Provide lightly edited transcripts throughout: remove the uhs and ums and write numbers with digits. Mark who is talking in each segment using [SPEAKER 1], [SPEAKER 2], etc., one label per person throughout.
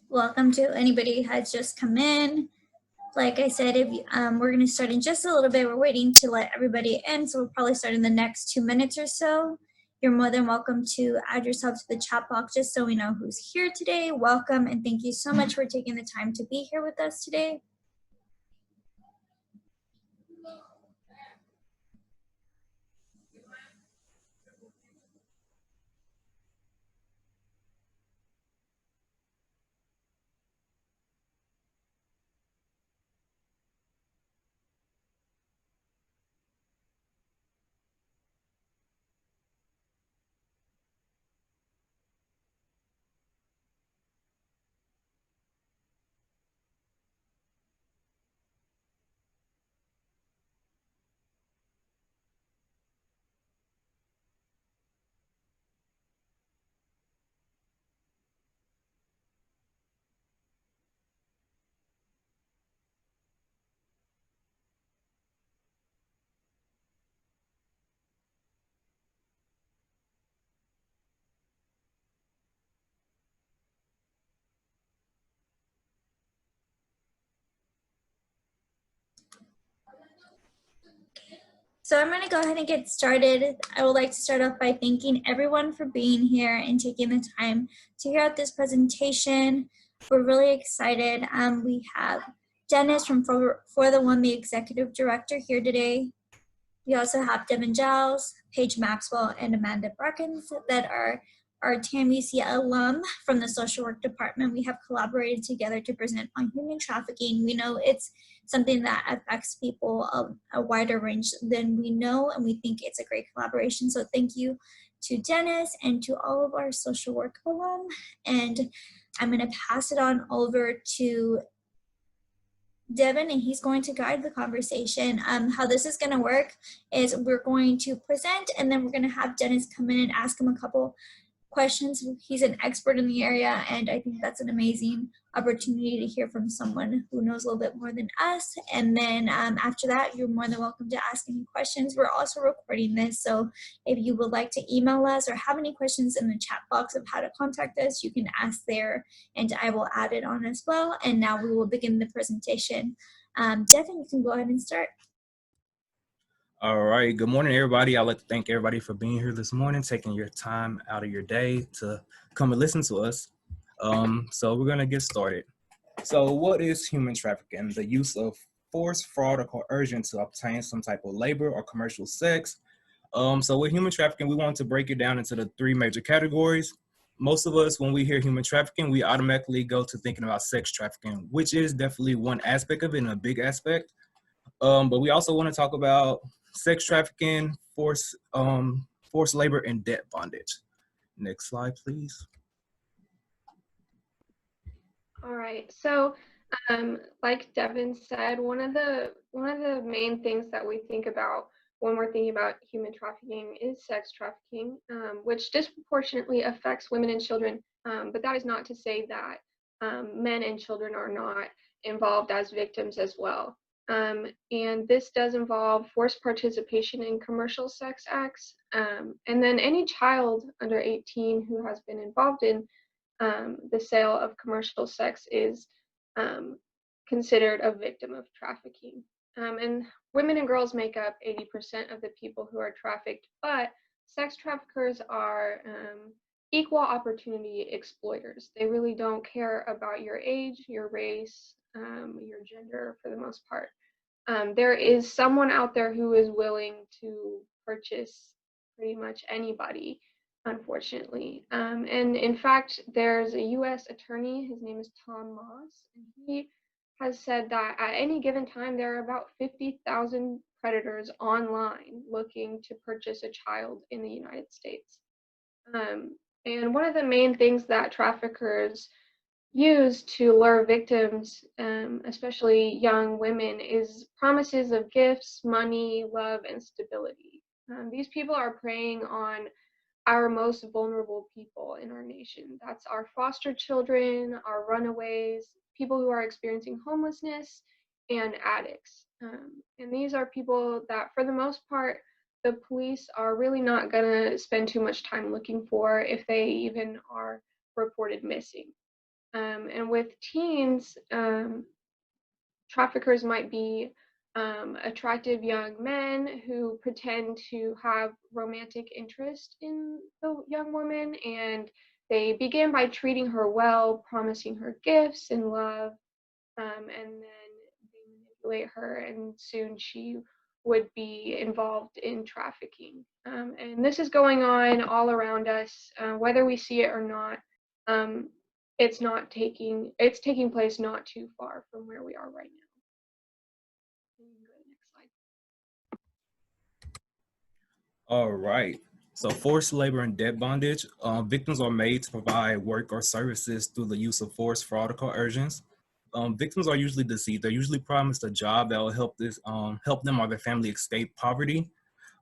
[SPEAKER 1] Welcome to anybody who has just come in. Like I said, if we're going to start in just a little bit. We're waiting to let everybody in, so we'll probably start in the next 2 minutes or so. You're more than welcome to add yourself to the chat box just so we know who's here today. Welcome, and thank you so much for taking the time to be here with us today. So I'm going to go ahead and get started. I would like to start off by thanking everyone for being here and taking the time to hear out this presentation. We're really excited. We have Dennis from For the One, the Executive Director, here today. We also have Devin Giles, Paige Maxwell, and Amanda Brackens that are our TAMUC alum from the social work department. We have collaborated together to present on human trafficking. We know it's something that affects people of a wider range than we know, and we think it's a great collaboration. So thank you to Dennis and to all of our social work alum. And I'm gonna pass it on over to Devin, and he's going to guide the conversation. How this is going to work is we're going to present, and then we're going to have Dennis come in and ask him a couple questions. He's an expert in the area, and I think that's an amazing opportunity to hear from someone who knows a little bit more than us. And then after that, you're more than welcome to ask any questions. We're also recording this, so if you would like to email us or have any questions in the chat box of how to contact us, you can ask there, and I will add it on as well. And now we will begin the presentation. Devin, you can go ahead and start.
[SPEAKER 2] All right, good morning, everybody. I'd like to thank everybody for being here this morning, taking your time out of your day to come and listen to us. So we're gonna get started. So what is human trafficking? The use of force, fraud, or coercion to obtain some type of labor or commercial sex. So with human trafficking, we want to break it down into the three major categories. Most of us, when we hear human trafficking, we automatically go to thinking about sex trafficking, which is definitely one aspect of it and a big aspect. But we also want to talk about sex trafficking, forced labor, and debt bondage. Next slide, please.
[SPEAKER 3] All right. So, like Devin said, one of the main things that we think about when we're thinking about human trafficking is sex trafficking, which disproportionately affects women and children. But that is not to say that men and children are not involved as victims as well. And this does involve forced participation in commercial sex acts. And then any child under 18 who has been involved in the sale of commercial sex is considered a victim of trafficking. And women and girls make up 80% of the people who are trafficked, but sex traffickers are equal opportunity exploiters. They really don't care about your age, your race, your gender for the most part. There is someone out there who is willing to purchase pretty much anybody, unfortunately. And in fact, there's a US attorney, his name is Tom Moss, and he has said that at any given time, there are about 50,000 predators online looking to purchase a child in the United States. And one of the main things that traffickers use to lure victims, especially young women, is promises of gifts, money, love, and stability. These people are preying on our most vulnerable people in our nation. That's our foster children, our runaways, people who are experiencing homelessness, and addicts. And these are people that, for the most part, the police are really not going to spend too much time looking for if they even are reported missing. And with teens, traffickers might be attractive young men who pretend to have romantic interest in the young woman, and they begin by treating her well, promising her gifts and love, and then they manipulate her, and soon she would be involved in trafficking. And this is going on all around us, whether we see it or not. It's taking place not too far from where we are right now. You can go to the next slide.
[SPEAKER 2] All right. So forced labor and debt bondage. Victims are made to provide work or services through the use of force, fraud, or coercions. Victims are usually deceived. They're usually promised a job that will help them or their family escape poverty.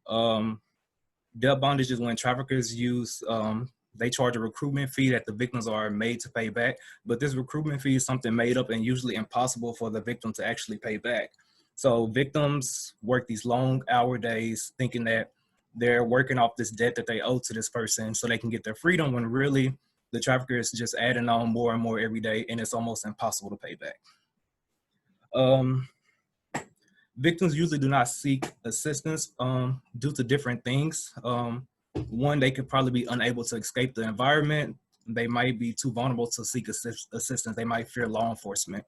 [SPEAKER 2] Debt bondage is when traffickers they charge a recruitment fee that the victims are made to pay back, but this recruitment fee is something made up and usually impossible for the victim to actually pay back. So victims work these long hour days thinking that they're working off this debt that they owe to this person so they can get their freedom, when really the trafficker is just adding on more and more every day, and it's almost impossible to pay back. Victims usually do not seek assistance due to different things. One, they could probably be unable to escape the environment. They might be too vulnerable to seek assistance. They might fear law enforcement.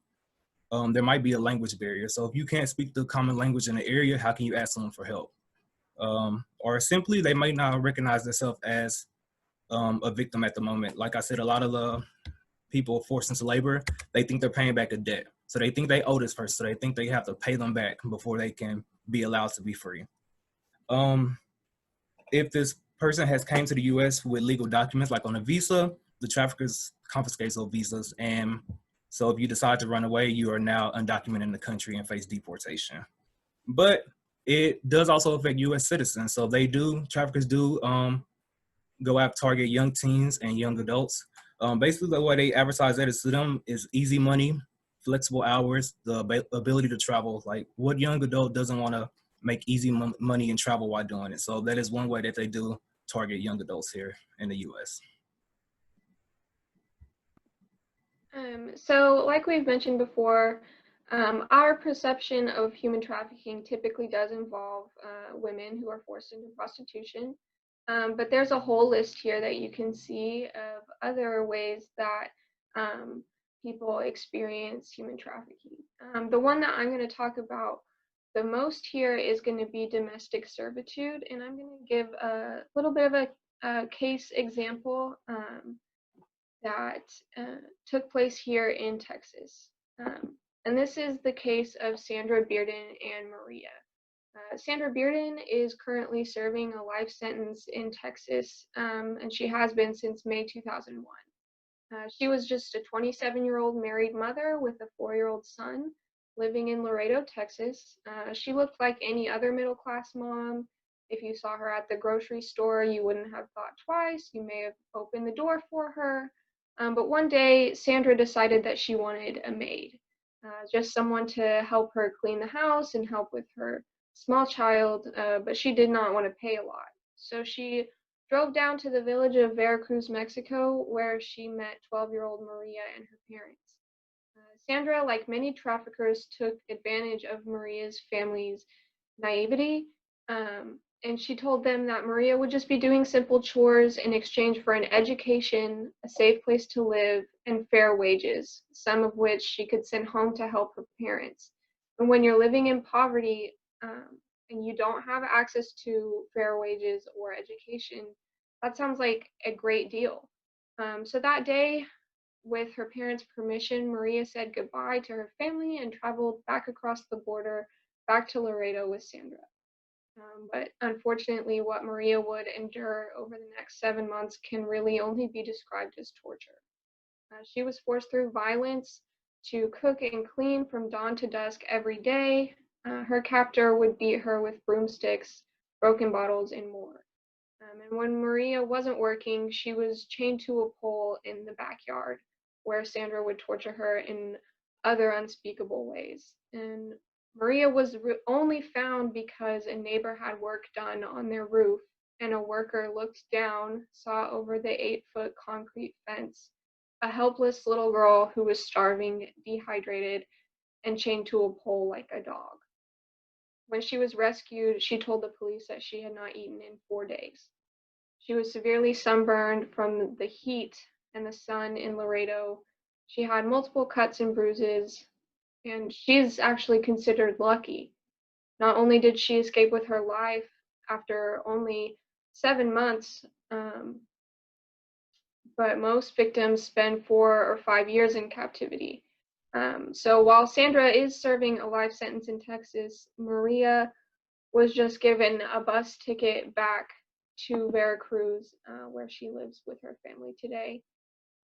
[SPEAKER 2] There might be a language barrier. So if you can't speak the common language in the area, how can you ask someone for help? Or simply, they might not recognize themselves as a victim at the moment. Like I said, a lot of the people forced into labor, they think they're paying back a debt. So they think they owe this person. So they think they have to pay them back before they can be allowed to be free. If this person has came to the US with legal documents, like on a visa, the traffickers confiscate those visas. And so if you decide to run away, you are now undocumented in the country and face deportation. But it does also affect US citizens. So traffickers do go after target young teens and young adults. Basically, the way they advertise that is to them is easy money, flexible hours, the ability to travel. Like, what young adult doesn't want to make easy money and travel while doing it? So that is one way that they do target young adults here in the US.
[SPEAKER 3] So like we've mentioned before, our perception of human trafficking typically does involve women who are forced into prostitution. But there's a whole list here that you can see of other ways that people experience human trafficking. The one that I'm going to talk about the most here is going to be domestic servitude, and I'm going to give a little bit of a case example that took place here in Texas. And this is the case of Sandra Bearden and Maria. Sandra Bearden is currently serving a life sentence in Texas, and she has been since May 2001. She was just a 27-year-old married mother with a 4-year-old son living in Laredo, Texas. She looked like any other middle-class mom. If you saw her at the grocery store, you wouldn't have thought twice. You may have opened the door for her. But one day, Sandra decided that she wanted a maid, just someone to help her clean the house and help with her small child, but she did not want to pay a lot. So she drove down to the village of Veracruz, Mexico, where she met 12-year-old Maria and her parents. Sandra, like many traffickers, took advantage of Maria's family's naivety, and she told them that Maria would just be doing simple chores in exchange for an education, a safe place to live, and fair wages, some of which she could send home to help her parents. And when you're living in poverty and you don't have access to fair wages or education, that sounds like a great deal. So that day, with her parents' permission, Maria said goodbye to her family and traveled back across the border back to Laredo with Sandra. But unfortunately, what Maria would endure over the next 7 months can really only be described as torture. She was forced through violence to cook and clean from dawn to dusk every day. Her captor would beat her with broomsticks, broken bottles, and more. And when Maria wasn't working, she was chained to a pole in the backyard, where Sandra would torture her in other unspeakable ways. And Maria was only found because a neighbor had work done on their roof, and a worker looked down, saw over the 8-foot concrete fence a helpless little girl who was starving, dehydrated, and chained to a pole like a dog. When she was rescued, she told the police that she had not eaten in 4 days. She was severely sunburned from the heat and the sun in Laredo. She had multiple cuts and bruises, and she's actually considered lucky. Not only did she escape with her life after only 7 months, but most victims spend 4 or 5 years in captivity. So while Sandra is serving a life sentence in Texas, Maria was just given a bus ticket back to Veracruz, where she lives with her family today.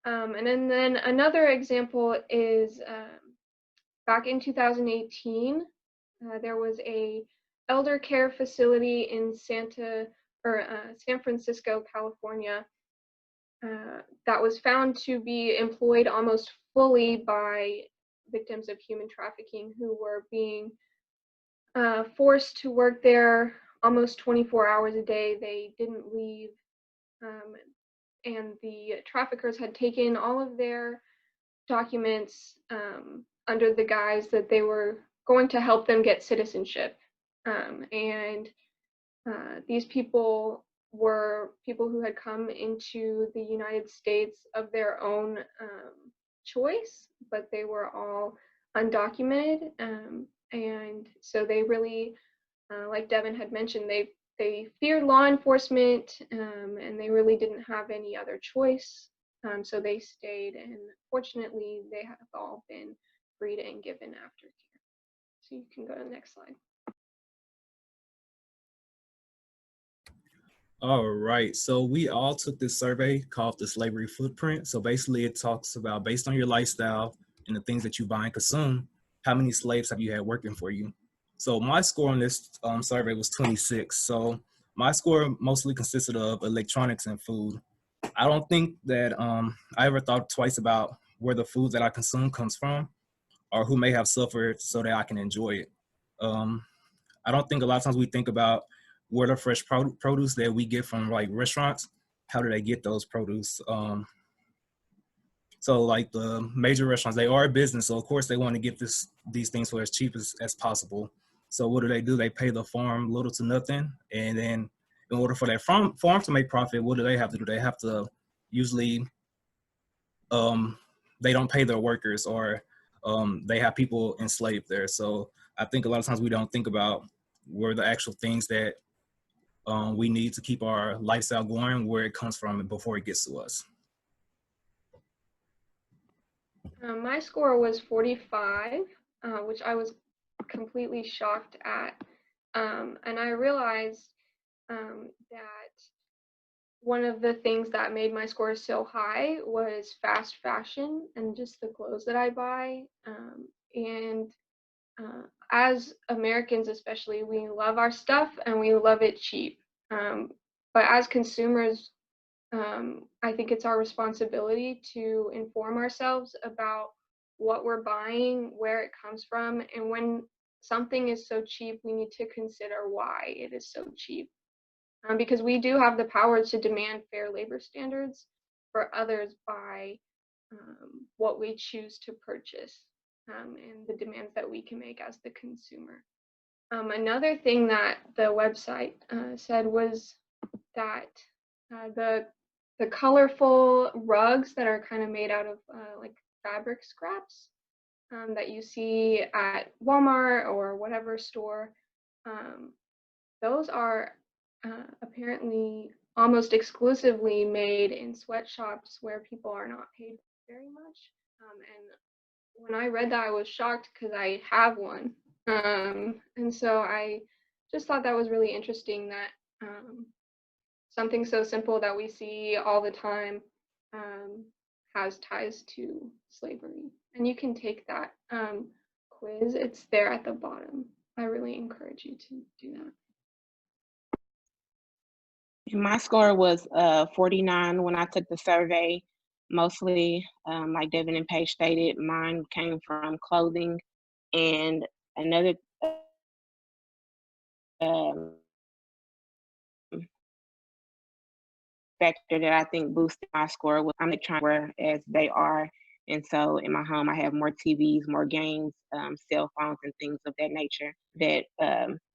[SPEAKER 3] And then another example is back in 2018, there was a elder care facility in San Francisco, California, that was found to be employed almost fully by victims of human trafficking who were being forced to work there almost 24 hours a day. They didn't leave, and the traffickers had taken all of their documents under the guise that they were going to help them get citizenship. And these people were people who had come into the United States of their own choice, but they were all undocumented. And so they really, like Devin had mentioned, they feared law enforcement, and they really didn't have any other choice. So they stayed, and fortunately, they have all been freed and given aftercare. So you can go to the next slide.
[SPEAKER 2] All right, so we all took this survey called the Slavery Footprint. So basically it talks about, based on your lifestyle and the things that you buy and consume, how many slaves have you had working for you? So my score on this survey was 26. So my score mostly consisted of electronics and food. I don't think that I ever thought twice about where the food that I consume comes from or who may have suffered so that I can enjoy it. I don't think a lot of times we think about where the fresh produce that we get from like restaurants, how do they get those produce? So like the major restaurants, they are a business. So of course they want to get these things for as cheap as possible. So what do? They pay the farm little to nothing. And then in order for that farm to make profit, what do? They have to usually, they don't pay their workers, or they have people enslaved there. So I think a lot of times we don't think about where the actual things that we need to keep our lifestyle going, where it comes from before it gets to us.
[SPEAKER 3] My score was 45, which I was completely shocked at. And I realized that one of the things that made my score so high was fast fashion and just the clothes that I buy. And as Americans, especially, we love our stuff and we love it cheap. But as consumers, I think it's our responsibility to inform ourselves about what we're buying, where it comes from, and when something is so cheap, we need to consider why it is so cheap. Because we do have the power to demand fair labor standards for others by what we choose to purchase, and the demands that we can make as the consumer. Another thing that the website said was that the colorful rugs that are kind of made out of like fabric scraps that you see at Walmart or whatever store, those are apparently almost exclusively made in sweatshops where people are not paid very much. And when I read that, I was shocked because I have one. And so I just thought that was really interesting that something so simple that we see all the time has ties to slavery. And you can take that quiz. It's there at the bottom. I really encourage you to do that.
[SPEAKER 4] My score was 49 when I took the survey. Mostly, like Devin and Paige stated, mine came from clothing, and another factor that I think boosted my score was I'm trying to work as they are. And so in my home, I have more TVs, more games, cell phones, and things of that nature that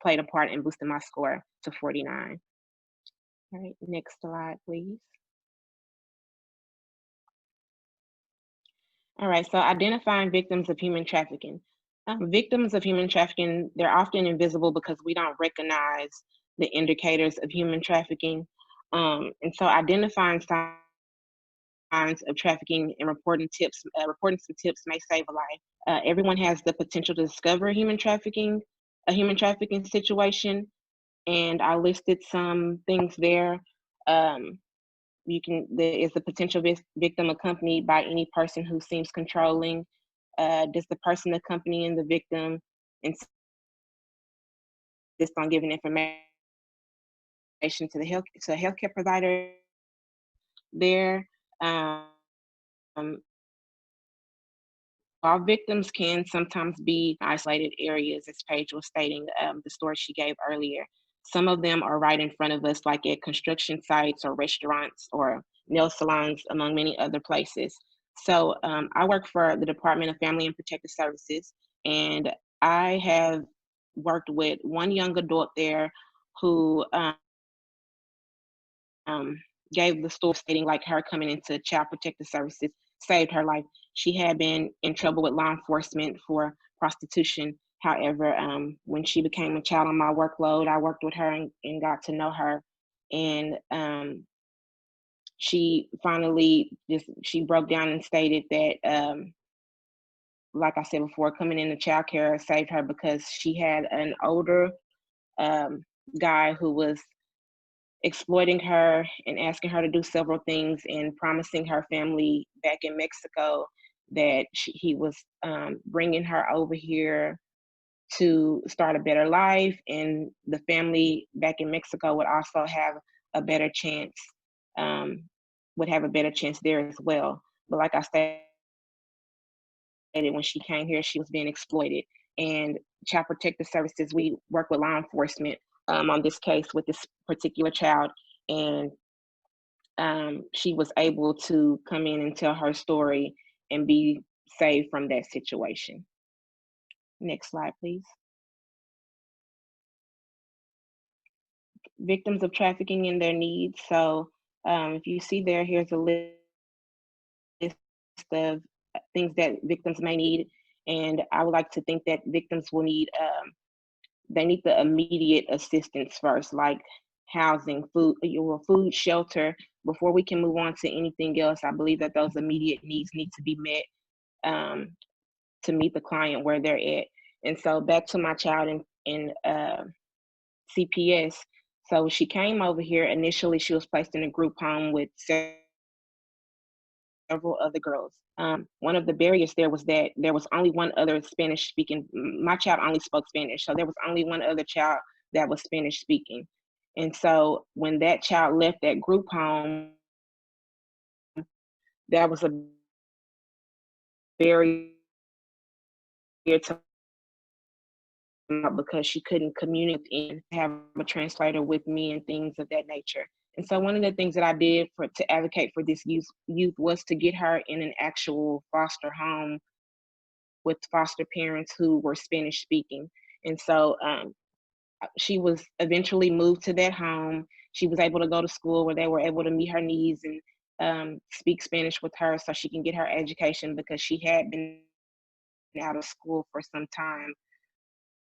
[SPEAKER 4] played a part in boosting my score to 49. All right, next slide, please. All right, so identifying victims of human trafficking. Victims of human trafficking, they're often invisible because we don't recognize the indicators of human trafficking. And so identifying signs of trafficking and reporting some tips may save a life. Everyone has the potential to discover a human trafficking situation, and I listed some things there. There is the potential victim accompanied by any person who seems controlling. Does the person accompanying the victim insist on giving information to the healthcare provider there? While victims can sometimes be isolated areas, as Paige was stating, the story she gave earlier, some of them are right in front of us, like at construction sites or restaurants or nail salons, among many other places. So I work for the Department of Family and Protective Services, and I have worked with one young adult there who gave the story stating like her coming into Child Protective Services saved her life. She had been in trouble with law enforcement for prostitution. However, when she became a child on my workload, I worked with her and got to know her. And she finally she broke down and stated that, like I said before, coming into child care saved her because she had an older guy who was exploiting her and asking her to do several things and promising her family back in Mexico that he was bringing her over here to start a better life, and the family back in Mexico would also have a better chance, there as well. But like I stated, when she came here, she was being exploited. And Child Protective Services, we work with law enforcement on this case with this particular child, and she was able to come in and tell her story and be saved from that situation. Next slide, please. Victims of trafficking and their needs. So if you see there, here's a list of things that victims may need. And I would like to think that victims will need, they need the immediate assistance first, like housing, food, shelter. Before we can move on to anything else, I believe that those immediate needs need to be met to meet the client where they're at. And so back to my child in CPS. So she came over here. Initially, she was placed in a group home with several other girls. One of the barriers there was that there was only one other Spanish speaking. My child only spoke Spanish, so there was only one other child that was Spanish speaking. And so when that child left that group home, that was a barrier to because she couldn't communicate and have a translator with me and things of that nature. And so one of the things that I did to advocate for this youth was to get her in an actual foster home with foster parents who were Spanish speaking. And so she was eventually moved to that home. She was able to go to school where they were able to meet her needs and speak Spanish with her so she can get her education because she had been out of school for some time.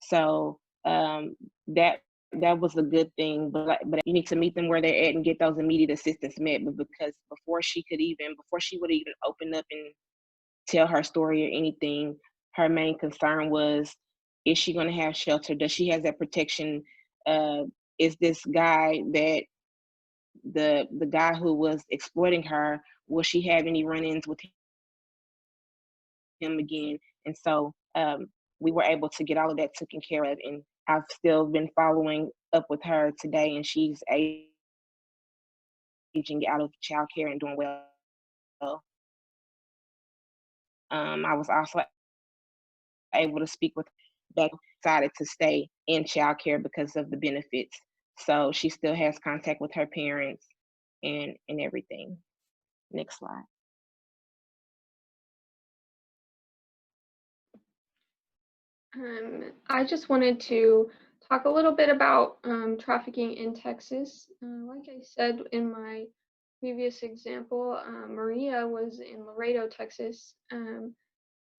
[SPEAKER 4] So that was a good thing, but you need to meet them where they're at and get those immediate assistance met. But because before she would even open up and tell her story or anything, her main concern was, is she going to have shelter? Does she have that protection? Is this guy that the guy who was exploiting her, will she have any run-ins with him again? And so we were able to get all of that taken care of, and I've still been following up with her today, and she's aging out of childcare and doing well. I was also able to speak with that decided to stay in childcare because of the benefits. So she still has contact with her parents. and everything. Next slide.
[SPEAKER 3] I just wanted to talk a little bit about trafficking in Texas. Like I said in my previous example, Maria was in Laredo, Texas. And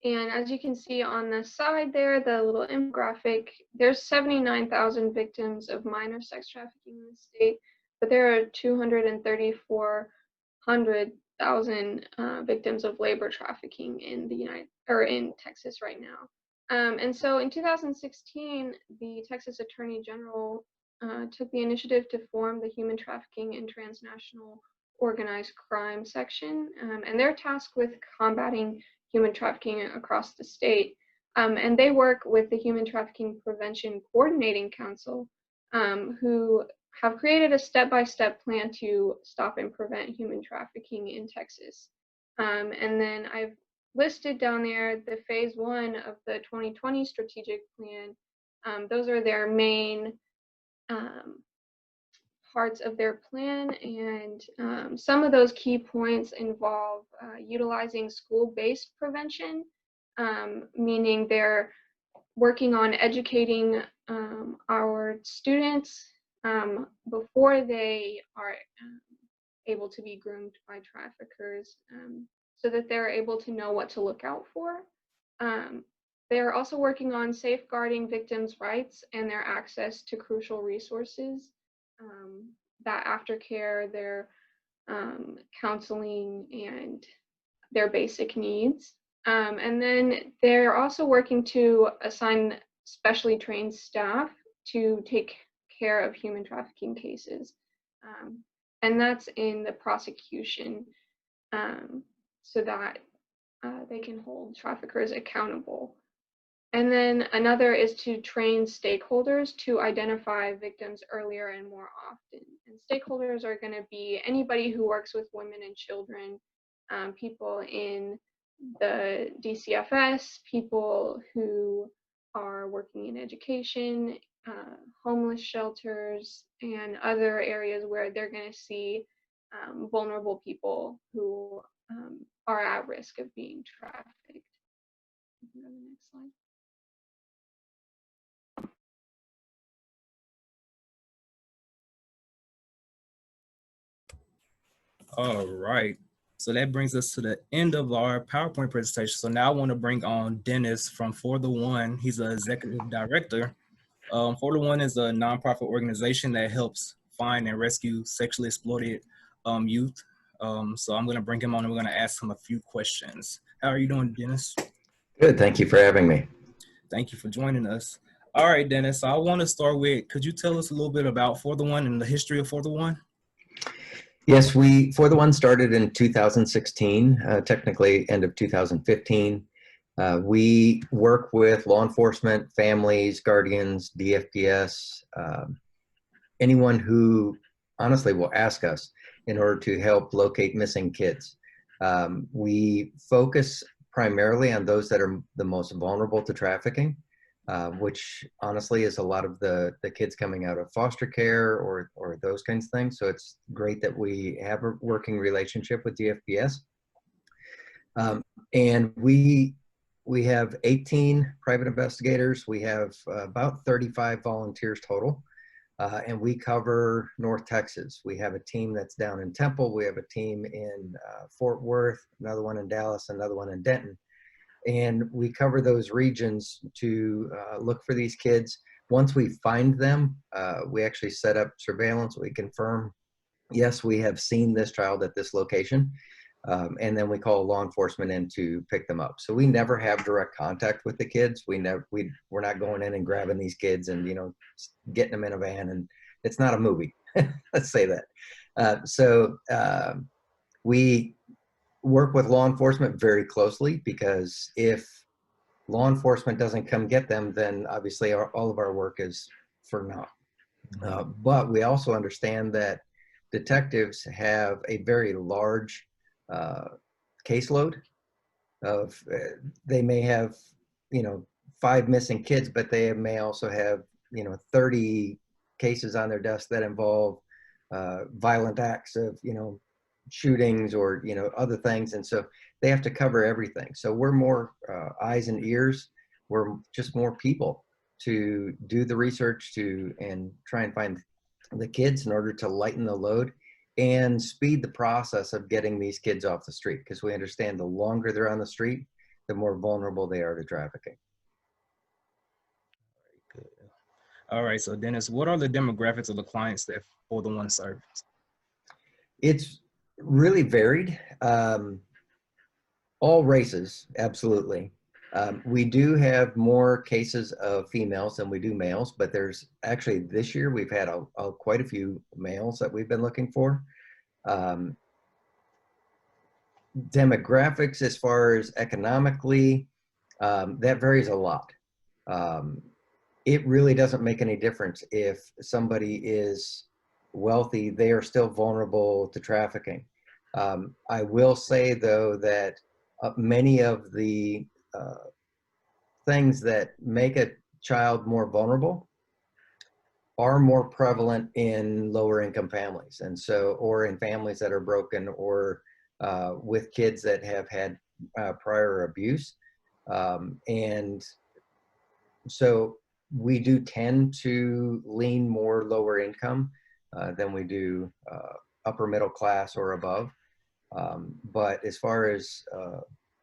[SPEAKER 3] as you can see on the side there, the little infographic, there's 79,000 victims of minor sex trafficking in the state, but there are 234,000 victims of labor trafficking in in Texas right now. And so in 2016, the Texas Attorney General took the initiative to form the Human Trafficking and Transnational Organized Crime section, and they're tasked with combating human trafficking across the state. And they work with the Human Trafficking Prevention Coordinating Council, who have created a step-by-step plan to stop and prevent human trafficking in Texas. And then I've listed down there the phase 1 of the 2020 strategic plan. Those are their main parts of their plan, and some of those key points involve utilizing school-based prevention, meaning they're working on educating our students before they are able to be groomed by traffickers, so that they're able to know what to look out for. They're also working on safeguarding victims' rights and their access to crucial resources, that aftercare, their counseling, and their basic needs. And then they're also working to assign specially trained staff to take care of human trafficking cases. And that's in the prosecution, so that they can hold traffickers accountable. And then another is to train stakeholders to identify victims earlier and more often. And stakeholders are going to be anybody who works with women and children, people in the DCFS, people who are working in education, homeless shelters, and other areas where they're going to see vulnerable people who are at risk of being trafficked. Go to the next slide.
[SPEAKER 2] All right. So that brings us to the end of our PowerPoint presentation. So now I want to bring on Dennis from For the One. He's an executive director. For the One is a nonprofit organization that helps find and rescue sexually exploited youth. So I'm going to bring him on and we're going to ask him a few questions. How are you doing, Dennis?
[SPEAKER 5] Good. Thank you for having me.
[SPEAKER 2] Thank you for joining us. All right, Dennis. So I want to start with, could you tell us a little bit about For the One and the history of For the One?
[SPEAKER 5] Yes, For the One started in 2016, technically end of 2015. We work with law enforcement, families, guardians, DFDS, anyone who honestly will ask us in order to help locate missing kids. We focus primarily on those that are the most vulnerable to trafficking, which honestly is a lot of the kids coming out of foster care or those kinds of things. So it's great that we have a working relationship with DFDS. And we have 18 private investigators. We have about 35 volunteers total. And we cover North Texas. We have a team that's down in Temple. We have a team in Fort Worth, another one in Dallas, another one in Denton. And we cover those regions to look for these kids. Once we find them, we actually set up surveillance. We confirm, yes, we have seen this child at this location. And then we call law enforcement in to pick them up. So we never have direct contact with the kids. We're not going in and grabbing these kids and, you know, getting them in a van. And it's not a movie. Let's say that. So we work with law enforcement very closely, because if law enforcement doesn't come get them, then obviously all of our work is for naught. But we also understand that detectives have a very large caseload of, they may have, you know, 5 missing kids, but they may also have, you know, 30 cases on their desk that involve violent acts of, shootings or, other things. And so they have to cover everything. So we're more eyes and ears. We're just more people to do the research and try and find the kids in order to lighten the load and speed the process of getting these kids off the street, because we understand the longer they're on the street, the more vulnerable they are to trafficking.
[SPEAKER 2] Good. All right, so Dennis, what are the demographics of the clients that for the one service?
[SPEAKER 5] It's really varied. All races, absolutely. We do have more cases of females than we do males, but there's actually this year we've had quite a few males that we've been looking for. Demographics, as far as economically, that varies a lot. It really doesn't make any difference if somebody is wealthy, they are still vulnerable to trafficking. I will say, though, that many of the things that make a child more vulnerable are more prevalent in lower income families, and so, or in families that are broken, or with kids that have had prior abuse. And so we do tend to lean more lower income than we do upper middle class or above. But as far as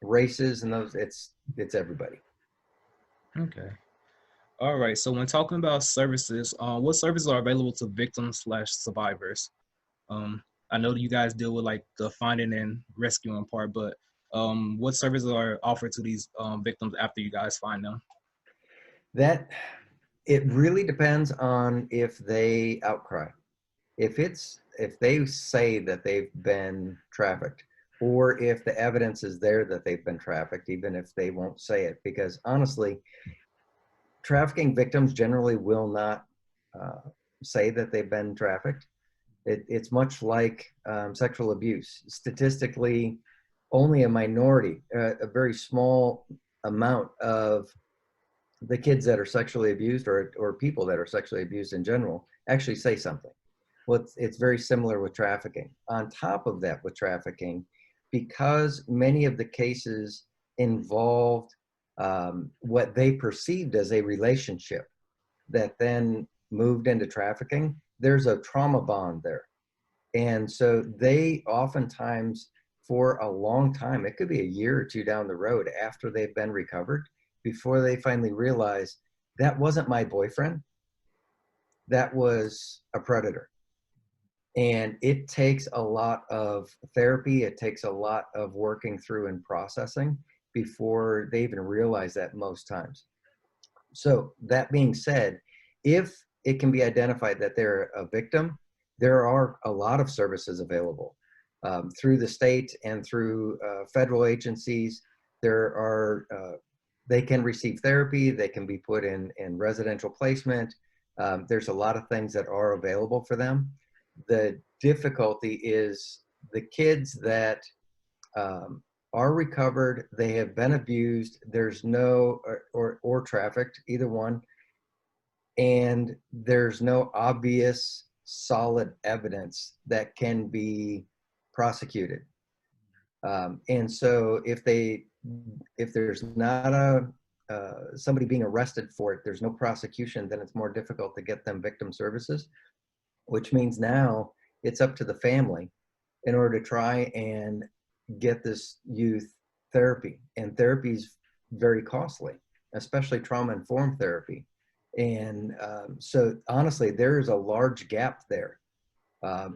[SPEAKER 5] races and those, it's everybody.
[SPEAKER 2] Okay. All right. So when talking about services, what services are available to victims/survivors? I know that you guys deal with like the finding and rescuing part, but what services are offered to these victims after you guys find them?
[SPEAKER 5] That it really depends on if they outcry. If they say that they've been trafficked, or if the evidence is there that they've been trafficked, even if they won't say it, because honestly, trafficking victims generally will not say that they've been trafficked. It's much like sexual abuse. Statistically, only a minority, a very small amount of the kids that are sexually abused, or people that are sexually abused in general, actually say something. Well, it's very similar with trafficking. On top of that, with trafficking, because many of the cases involved what they perceived as a relationship that then moved into trafficking, there's a trauma bond there. And so they oftentimes, for a long time, it could be a year or two down the road after they've been recovered, before they finally realize that wasn't my boyfriend, that was a predator. And it takes a lot of therapy. It takes a lot of working through and processing before they even realize that most times. So that being said, if it can be identified that they're a victim, there are a lot of services available through the state and through federal agencies. They can receive therapy. They can be put in residential placement. There's a lot of things that are available for them. The difficulty is the kids that are recovered, they have been abused, there's no, or trafficked, either one, and there's no obvious solid evidence that can be prosecuted. And so if there's not somebody being arrested for it, there's no prosecution, then it's more difficult to get them victim services, which means now it's up to the family in order to try and get this youth therapy. And therapy is very costly, especially trauma-informed therapy. And so honestly, there's a large gap there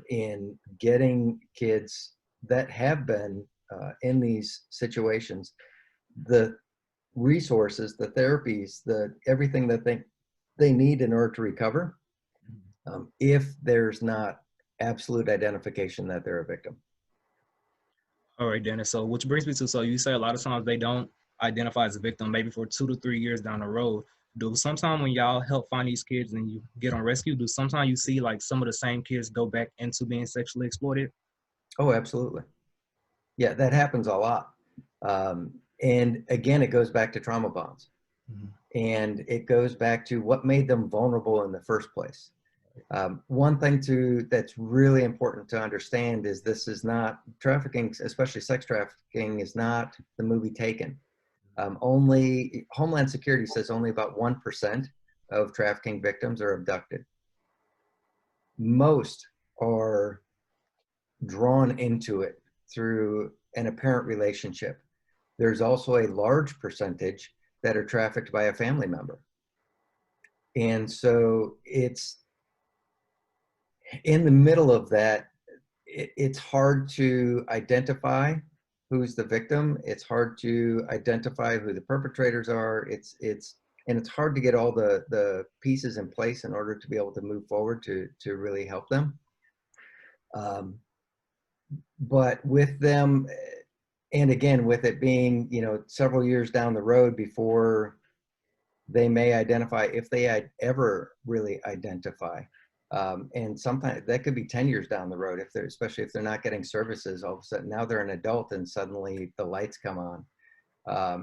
[SPEAKER 5] in getting kids that have been in these situations the resources, the therapies, everything that they need in order to recover, if there's not absolute identification that they're a victim.
[SPEAKER 2] All right, Dennis. So which brings me to, so you say a lot of times they don't identify as a victim, maybe for 2 to 3 years down the road. Do sometimes when y'all help find these kids and you get on rescue, do sometimes you see like some of the same kids go back into being sexually exploited?
[SPEAKER 5] Oh, absolutely. Yeah, that happens a lot. And again, it goes back to trauma bonds. Mm-hmm. And it goes back to what made them vulnerable in the first place. One thing that's really important to understand is this is not trafficking, especially sex trafficking, is not the movie Taken. Only Homeland Security says only about 1% of trafficking victims are abducted. Most are drawn into it through an apparent relationship. There's also a large percentage that are trafficked by a family member. And so it's in the middle of that, it's hard to identify who's the victim. It's hard to identify who the perpetrators are. And it's hard to get all the pieces in place in order to be able to move forward to really help them. But with them, and again, with it being, several years down the road before they may identify, if they ever really identify. And sometimes that could be 10 years down the road, especially if they're not getting services. All of a sudden, now they're an adult and suddenly the lights come on,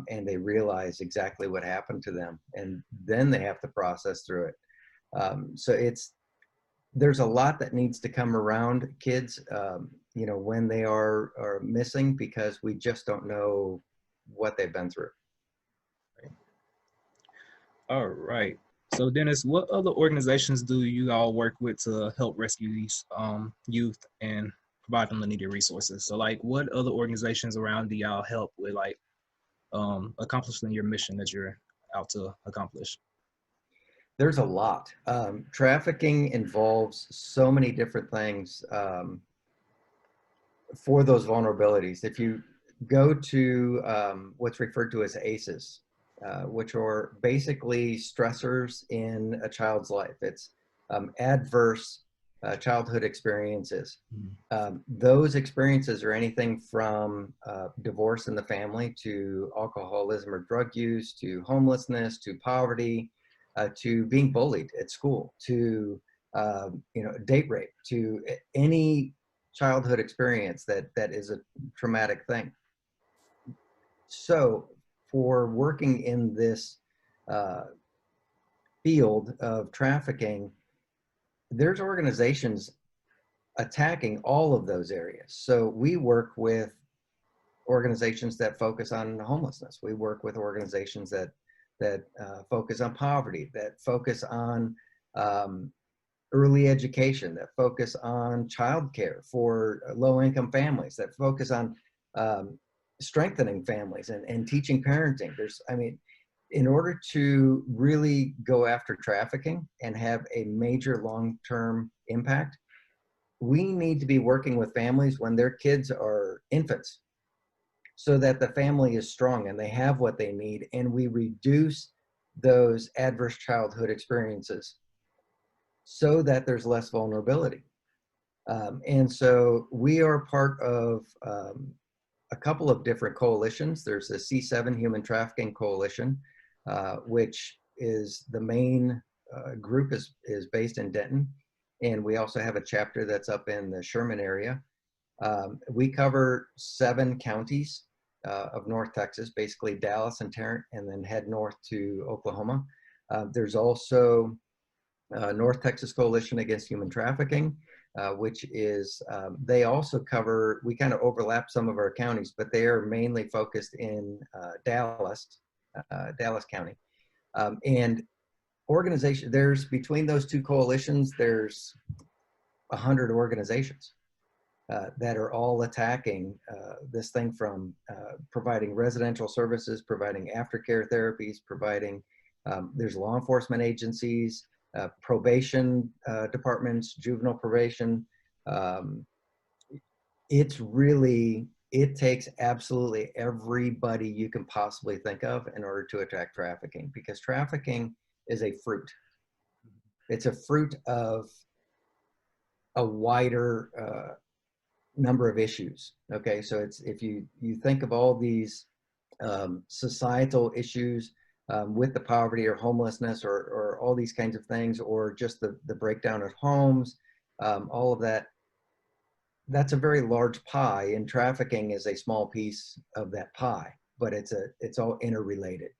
[SPEAKER 5] and they realize exactly what happened to them. And then they have to process through it. So there's a lot that needs to come around kids, when they are missing, because we just don't know what they've been through.
[SPEAKER 2] All right. So Dennis, what other organizations do you all work with to help rescue these youth and provide them the needed resources? So like, what other organizations around do y'all help with like accomplishing your mission that you're out to accomplish?
[SPEAKER 5] There's a lot. Trafficking involves so many different things for those vulnerabilities. If you go to what's referred to as ACEs, which are basically stressors in a child's life. It's adverse childhood experiences. Those experiences are anything from divorce in the family to alcoholism or drug use, to homelessness, to poverty, to being bullied at school, to date rape, to any childhood experience that is a traumatic thing. So for working in this field of trafficking, there's organizations attacking all of those areas. So we work with organizations that focus on homelessness. We work with organizations that focus on poverty, that focus on early education, that focus on childcare for low-income families, that focus on strengthening families and teaching parenting. In order to really go after trafficking and have a major long-term impact, we need to be working with families when their kids are infants, so that the family is strong and they have what they need, and we reduce those adverse childhood experiences so that there's less vulnerability. And so we are part of a couple of different coalitions. There's the C7 Human Trafficking Coalition, which is the main group is based in Denton. And we also have a chapter that's up in the Sherman area. We cover 7 counties of North Texas, basically Dallas and Tarrant, and then head north to Oklahoma. There's also North Texas Coalition Against Human Trafficking, which is, they also cover, we kind of overlap some of our counties, but they are mainly focused in Dallas County. And organization, there's, between those 2 coalitions, there's 100 organizations that are all attacking this thing, from providing residential services, providing aftercare therapies, providing, there's law enforcement agencies, probation departments, juvenile probation. It takes absolutely everybody you can possibly think of in order to attack trafficking, because trafficking is a fruit. It's a fruit of a wider number of issues. Okay, so it's, if you think of all these societal issues with the poverty or homelessness or all these kinds of things, or just the breakdown of homes, all of that, that's a very large pie, and trafficking is a small piece of that pie, but it's all interrelated.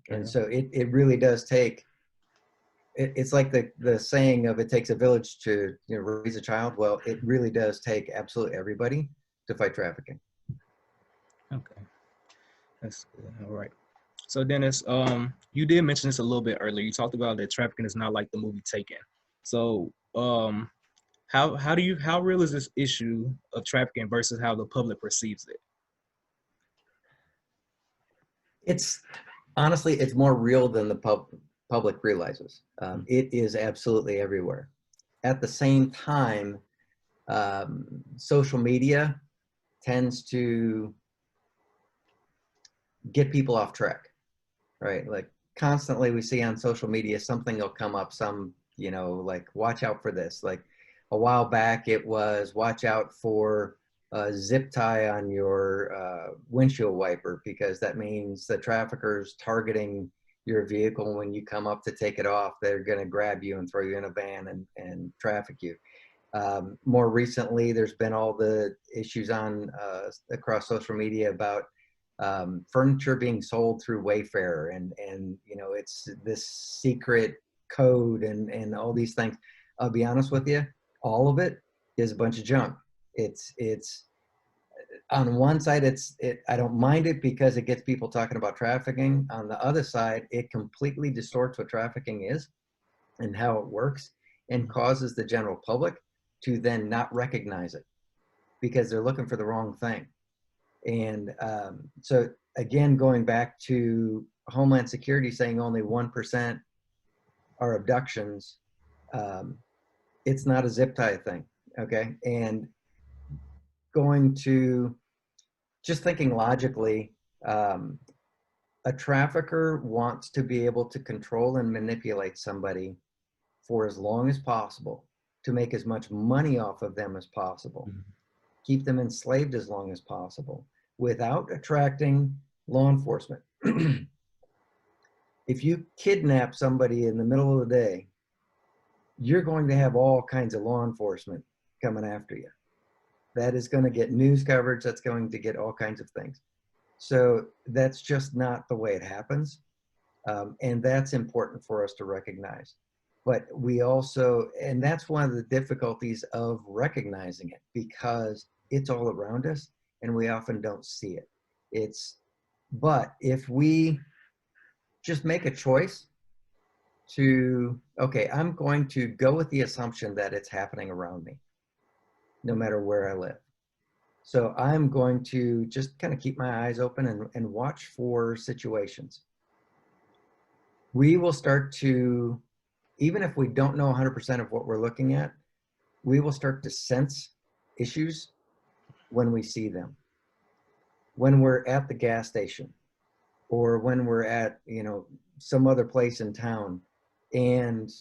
[SPEAKER 5] And so it really does take it's like the saying of it takes a village to, you know, raise a child. Well, it really does take absolutely everybody to fight trafficking.
[SPEAKER 2] Okay, that's good. All right. So Dennis, you did mention this a little bit earlier. You talked about that trafficking is not like the movie Taken. So, how real is this issue of trafficking versus how the public perceives it?
[SPEAKER 5] It's honestly, it's more real than the public realizes. It is absolutely everywhere. At the same time, social media tends to get people off track, right? Like constantly we see on social media, something will come up, some, you know, like watch out for this. Like a while back, it was watch out for a zip tie on your windshield wiper, because that means the trafficker's targeting your vehicle. When you come up to take it off, they're going to grab you and throw you in a van and traffic you. More recently, there's been all the issues on across social media about furniture being sold through Wayfair, and you know, it's this secret code and all these things. I'll be honest with you, all of it is a bunch of junk. It's on one side, I don't mind it because it gets people talking about trafficking. On the other side, it completely distorts what trafficking is and how it works, and causes the general public to then not recognize it because they're looking for the wrong thing. And so again, going back to Homeland Security saying only 1% are abductions, it's not a zip tie thing, okay? And going to just thinking logically, a trafficker wants to be able to control and manipulate somebody for as long as possible, to make as much money off of them as possible, keep them enslaved as long as possible, without attracting law enforcement. If you kidnap somebody in the middle of the day, you're going to have all kinds of law enforcement coming after you. That is going to get news coverage. That's going to get all kinds of things. So that's just not the way it happens. And that's important for us to recognize. But we also, and that's one of the difficulties of recognizing it, because it's all around us and we often don't see it. But if we just make a choice to, okay, I'm going to go with the assumption that it's happening around me, no matter where I live. So I'm going to just kind of keep my eyes open and watch for situations. We will start to, even if we don't know 100% of what we're looking at, we will start to sense issues when we see them. When we're at the gas station, or when we're at, you know, some other place in town, and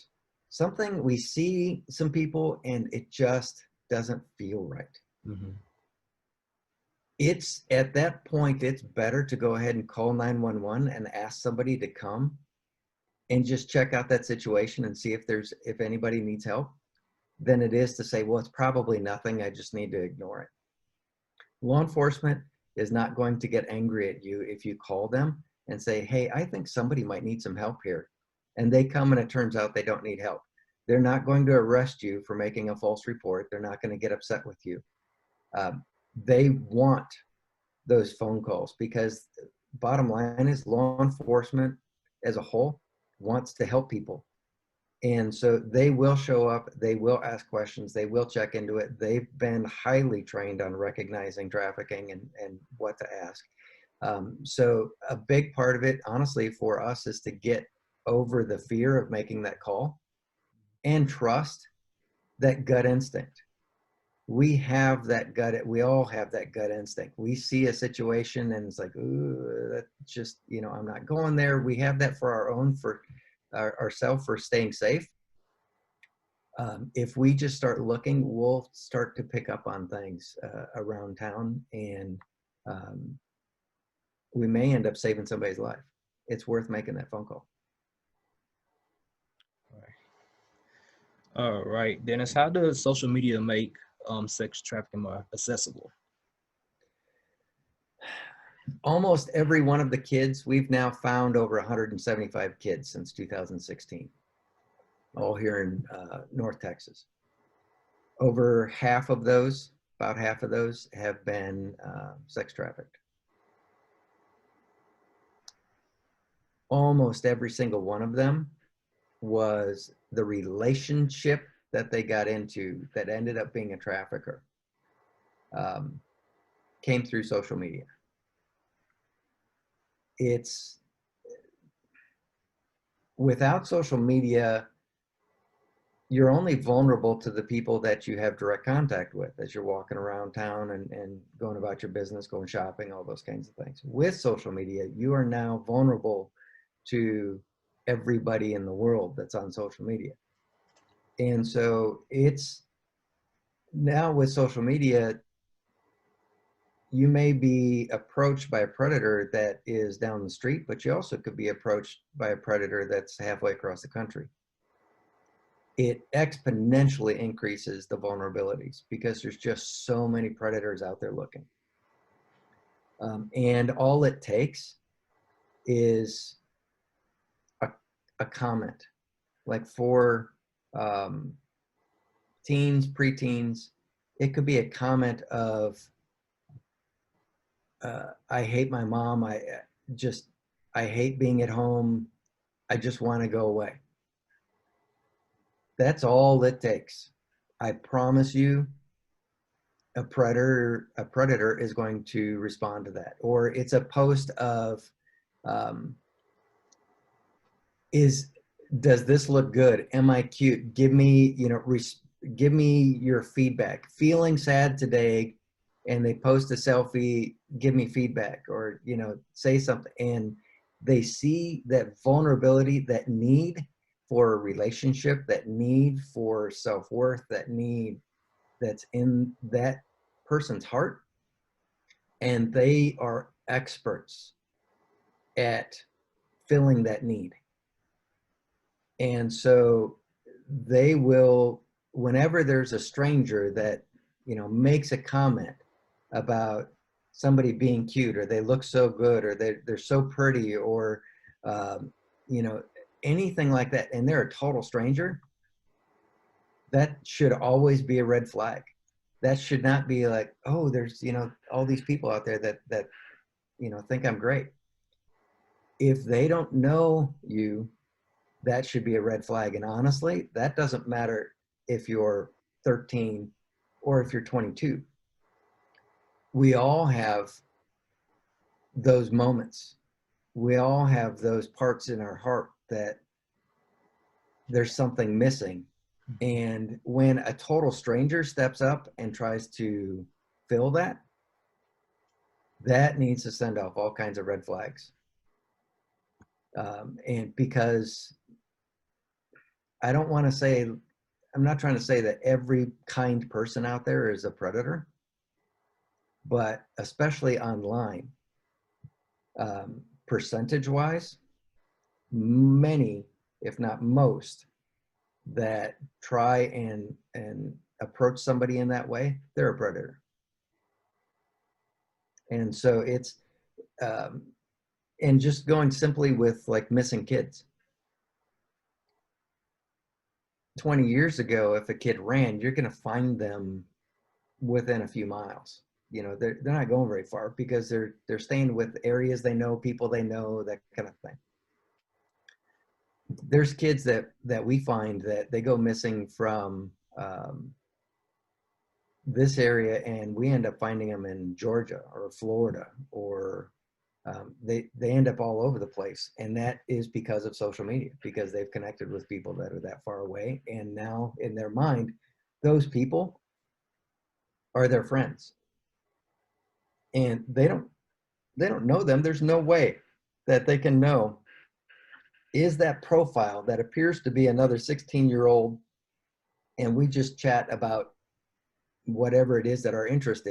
[SPEAKER 5] something, we see some people and it just doesn't feel right.
[SPEAKER 2] Mm-hmm.
[SPEAKER 5] It's at that point, it's better to go ahead and call 911 and ask somebody to come and just check out that situation and see if anybody needs help, than it is to say, well, it's probably nothing, I just need to ignore it. Law enforcement is not going to get angry at you if you call them and say, hey, I think somebody might need some help here. And they come and it turns out they don't need help. They're not going to arrest you for making a false report. They're not going to get upset with you. They want those phone calls, because bottom line is, law enforcement as a whole wants to help people. And so they will show up, they will ask questions, they will check into it. They've been highly trained on recognizing trafficking and what to ask. So a big part of it, honestly, for us is to get over the fear of making that call and trust that gut instinct. We have that gut, we all have that gut instinct. We see a situation and it's like, ooh, that just, you know, I'm not going there. We have that for our own, for ourselves, for staying safe. If we just start looking, we'll start to pick up on things around town, and we may end up saving somebody's life. It's worth making that phone call.
[SPEAKER 2] All right, Dennis, how does social media make sex trafficking more accessible?
[SPEAKER 5] Almost every one of the kids, we've now found over 175 kids since 2016. all here in North Texas. Over half of those, about half of those have been sex trafficked. Almost every single one of them was the relationship that they got into that ended up being a trafficker, came through social media. It's without social media, you're only vulnerable to the people that you have direct contact with as you're walking around town and going about your business, going shopping, all those kinds of things. With social media, you are now vulnerable to everybody in the world that's on social media. And so it's now with social media, you may be approached by a predator that is down the street, but you also could be approached by a predator that's halfway across the country. It exponentially increases the vulnerabilities because there's just so many predators out there looking. And all it takes is a comment. Like for teens, preteens, it could be a comment of, I hate my mom, I hate being at home, I just want to go away. That's all it takes. I promise you, a predator is going to respond to that. Or it's a post of, does this look good? Am I cute? Give me, give me your feedback. Feeling sad today, and they post a selfie, give me feedback, or, say something. And they see that vulnerability, that need for a relationship, that need for self-worth, that need that's in that person's heart. And they are experts at filling that need. And so they will, whenever there's a stranger that, makes a comment about somebody being cute, or they look so good, or they're so pretty, or, anything like that, and they're a total stranger, that should always be a red flag. That should not be like, oh, there's, all these people out there that think I'm great. If they don't know you, that should be a red flag. And honestly, that doesn't matter if you're 13 or if you're 22. We all have those moments. We all have those parts in our heart that there's something missing. And when a total stranger steps up and tries to fill that, that needs to send off all kinds of red flags. And because I don't want to say, I'm not trying to say that every kind person out there is a predator, but especially online, percentage-wise, many, if not most, that try and approach somebody in that way, they're a predator. And so it's, and just going simply with like missing kids. 20 years ago, if a kid ran, you're going to find them within a few miles. They're not going very far because they're staying with areas they know, people they know, that kind of thing. There's kids that we find that they go missing from this area, and we end up finding them in Georgia or Florida, or they end up all over the place. And that is because of social media, because they've connected with people that are that far away. And now in their mind, those people are their friends. And they don't know them. There's no way that they can know, is that profile that appears to be another 16-year-old, and we just chat about whatever it is that our interest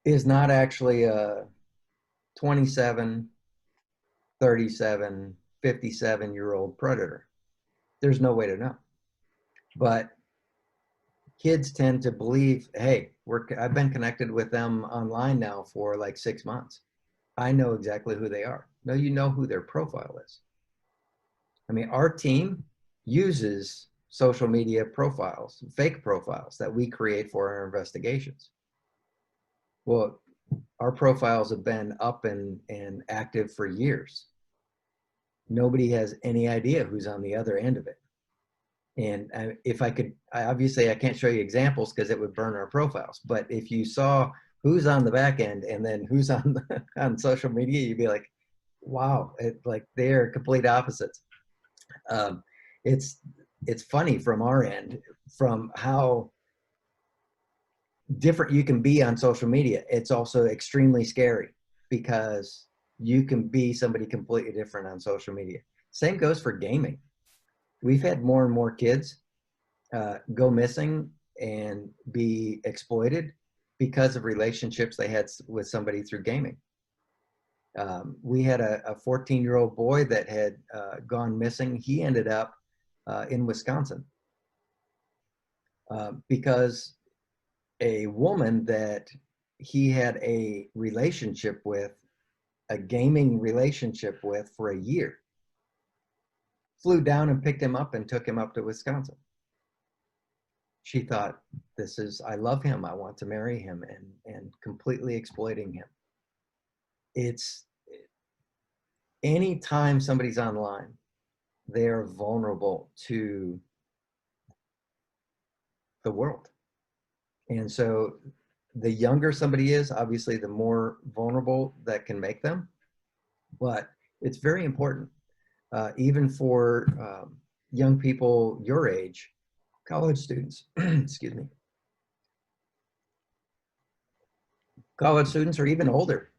[SPEAKER 5] is not actually a 27, 37, 57-year-old predator. There's no way to know. But kids tend to believe, hey, I've been connected with them online now for like 6 months. I know exactly who they are. No, you know who their profile is. I mean, our team uses social media profiles, fake profiles that we create for our investigations. Well, our profiles have been up and active for years. Nobody has any idea who's on the other end of it. And if I could, obviously I can't show you examples because it would burn our profiles. But if you saw who's on the back end and then who's on on social media, you'd be like, wow, like they're complete opposites. It's funny from our end, from how different you can be on social media. It's also extremely scary because you can be somebody completely different on social media. Same goes for gaming. We've had more and more kids go missing and be exploited because of relationships they had with somebody through gaming. We had a 14-year-old boy that had gone missing. He ended up in Wisconsin because a woman that he had a relationship with, a gaming relationship with for a year, flew down and picked him up and took him up to Wisconsin. She thought, I love him, I want to marry him, and completely exploiting him. It's anytime somebody's online, they're vulnerable to the world. And so the younger somebody is, obviously the more vulnerable that can make them. But it's very important, even for young people your age, college students, excuse me, college students or even older,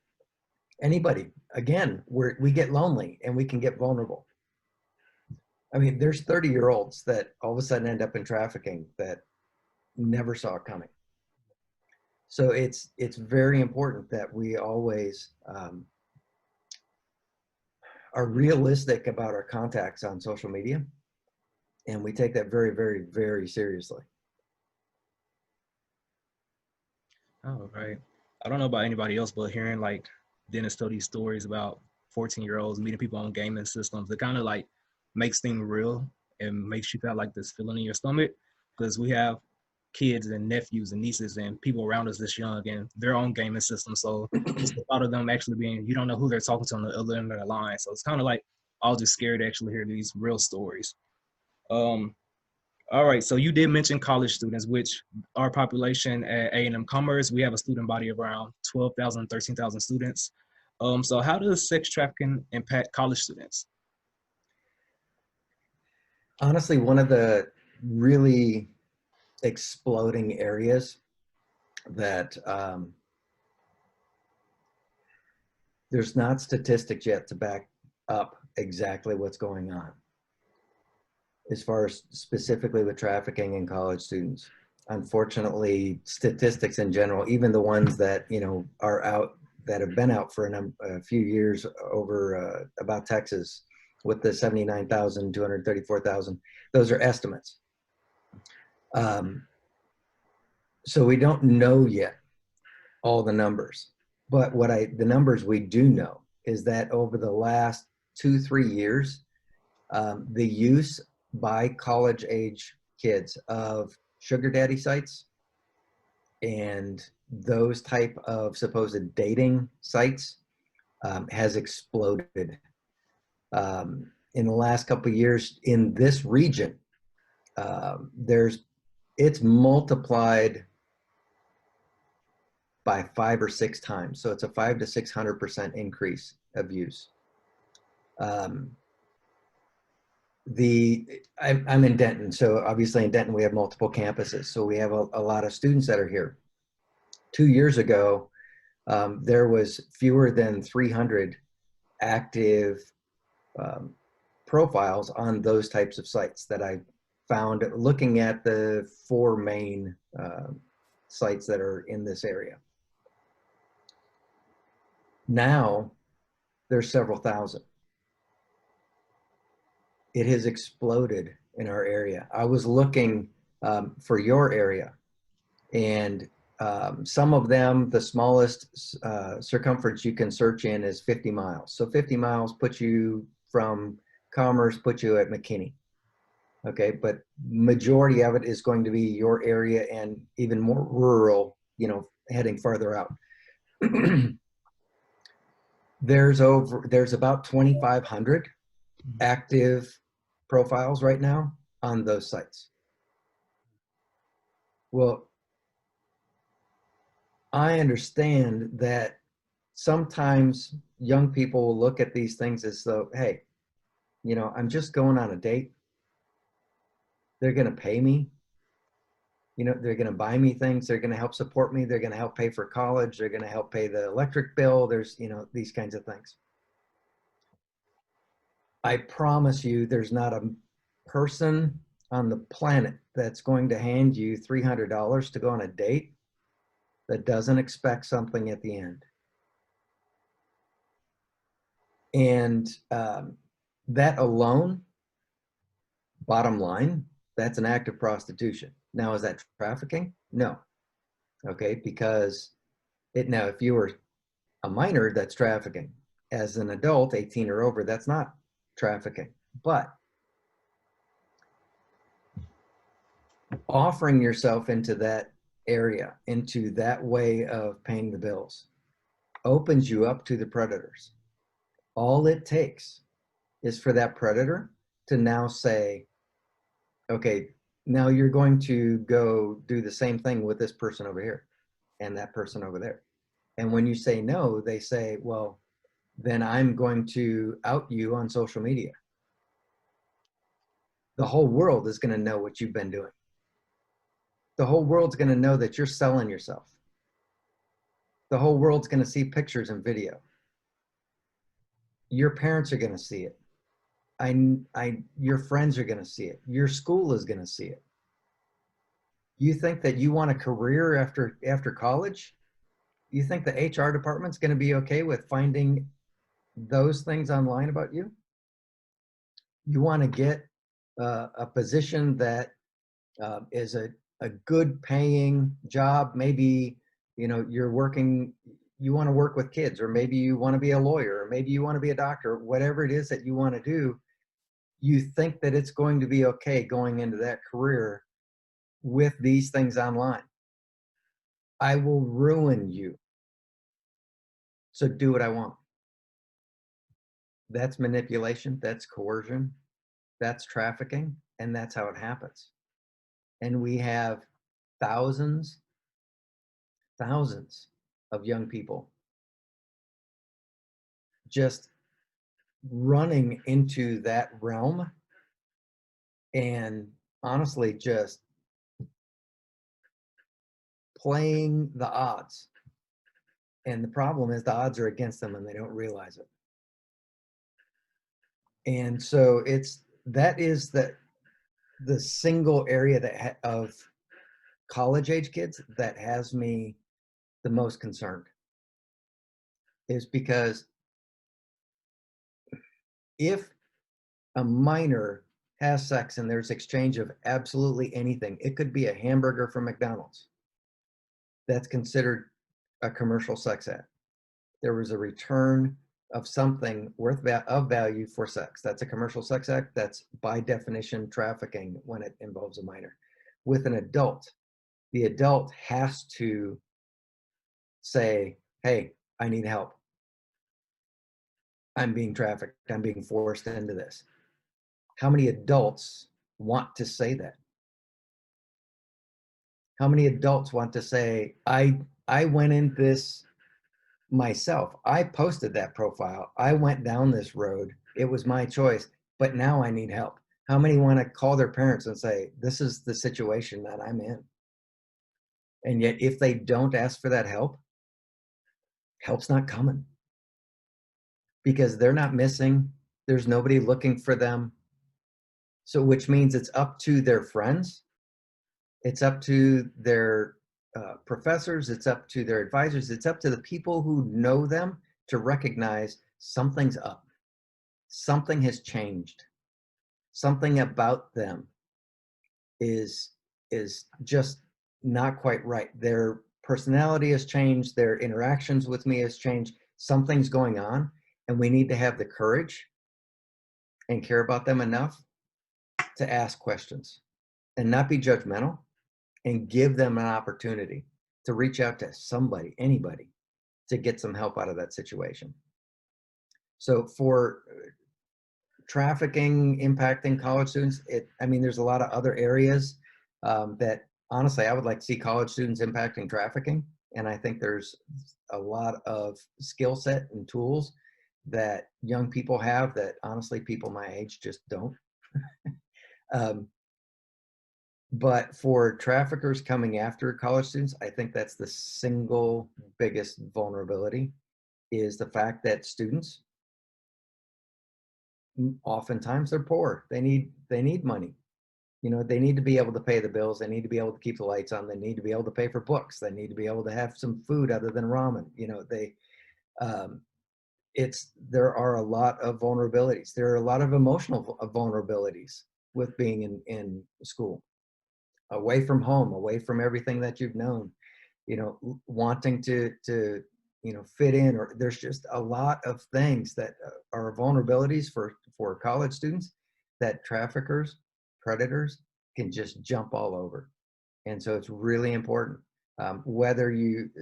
[SPEAKER 5] anybody. Again, we get lonely and we can get vulnerable. I mean, there's 30-year-olds that all of a sudden end up in trafficking that never saw it coming. So it's very important that we always are realistic about our contacts on social media, and we take that very, very, very seriously.
[SPEAKER 2] Oh, right. I don't know about anybody else, but hearing like Dennis tell these stories about 14-year-olds meeting people on gaming systems, it kind of like makes things real and makes you feel like this feeling in your stomach, because we have kids and nephews and nieces and people around us this young and their own gaming system. So just the thought of them actually being, you don't know who they're talking to on the other end of the line. So it's kind of like, I was just scared to actually hear these real stories. All right, so you did mention college students, which our population at A&M-Commerce, we have a student body of around 12,000, 13,000 students. So how does sex trafficking impact college students?
[SPEAKER 5] Honestly, one of the really exploding areas that there's not statistics yet to back up exactly what's going on as far as specifically with trafficking in college students. Unfortunately, statistics in general, even the ones that are out, that have been out for a few years over about Texas with the 79,000, 234,000, those are estimates. So we don't know yet all the numbers, but the numbers we do know is that over the last 2-3 years, the use by college age kids of sugar daddy sites and those type of supposed dating sites has exploded. In the last couple of years in this region, it's multiplied by 5 or 6 times. So it's a 500 to 600% increase of use. I'm in Denton, so obviously in Denton we have multiple campuses, so we have a lot of students that are here. 2 years ago, there was fewer than 300 active profiles on those types of sites that I found looking at the 4 main sites that are in this area. Now there's several thousand. It has exploded in our area. I was looking for your area, and some of them, the smallest circumference you can search in is 50 miles. So 50 miles puts you from Commerce, puts you at McKinney. Okay, but majority of it is going to be your area and even more rural, heading farther out. There's about 2,500 active profiles right now on those sites. Well, I understand that sometimes young people will look at these things as though, hey, I'm just going on a date. They're going to pay me. They're going to buy me things. They're going to help support me. They're going to help pay for college. They're going to help pay the electric bill. There's, these kinds of things. I promise you, there's not a person on the planet that's going to hand you $300 to go on a date that doesn't expect something at the end. And that alone, bottom line, that's an act of prostitution. Now, is that trafficking? No. Okay, because now if you were a minor, that's trafficking. As an adult, 18 or over, that's not trafficking. But offering yourself into that area, into that way of paying the bills, opens you up to the predators. All it takes is for that predator to now say, okay, now you're going to go do the same thing with this person over here and that person over there. And when you say no, they say, well, then I'm going to out you on social media. The whole world is going to know what you've been doing. The whole world's going to know that you're selling yourself. The whole world's going to see pictures and video. Your parents are going to see it. Your friends are going to see it. Your school is going to see it. You think that you want a career after college? You think the HR department's going to be okay with finding those things online about you? You want to get a position that is a good paying job. Maybe, you're working, you want to work with kids, or maybe you want to be a lawyer, or maybe you want to be a doctor, whatever it is that you want to do. You think that it's going to be okay going into that career with these things online. I will ruin you. So do what I want. That's manipulation. That's coercion. That's trafficking. And that's how it happens. And we have thousands of young people just running into that realm and honestly just playing the odds. And the problem is the odds are against them and they don't realize it. And so that is the single area of college age kids that has me the most concerned, is because if a minor has sex and there's exchange of absolutely anything, it could be a hamburger from McDonald's, that's considered a commercial sex act. There was a return of something of value for sex. That's a commercial sex act. That's by definition trafficking when it involves a minor. With an adult, the adult has to say, hey, I need help. I'm being trafficked. I'm being forced into this. How many adults want to say that? How many adults want to say, I went in this myself. I posted that profile. I went down this road. It was my choice, but now I need help. How many want to call their parents and say, this is the situation that I'm in? And yet if they don't ask for that help, help's not coming. Because they're not missing. There's nobody looking for them. So which means it's up to their friends. It's up to their professors. It's up to their advisors. It's up to the people who know them to recognize something's up. Something has changed. Something about them is just not quite right. Their personality has changed. Their interactions with me has changed. Something's going on, and we need to have the courage and care about them enough to ask questions and not be judgmental, and give them an opportunity to reach out to somebody, anybody, to get some help out of that situation. So for trafficking impacting college students, I mean, there's a lot of other areas that honestly, I would like to see college students impacting trafficking. And I think there's a lot of skill set and tools that young people have that honestly people my age just don't. But for traffickers coming after college students, I think that's the single biggest vulnerability, is the fact that students, oftentimes they're poor. They need money. You know, they need to be able to pay the bills. They need to be able to keep the lights on. They need to be able to pay for books. They need to be able to have some food other than ramen. You know, there are a lot of vulnerabilities. There are a lot of emotional vulnerabilities with being in school, away from home, away from everything that you've known, you know, wanting to you know, fit in, or there's just a lot of things that are vulnerabilities for college students that traffickers, predators can just jump all over. And so it's really important, whether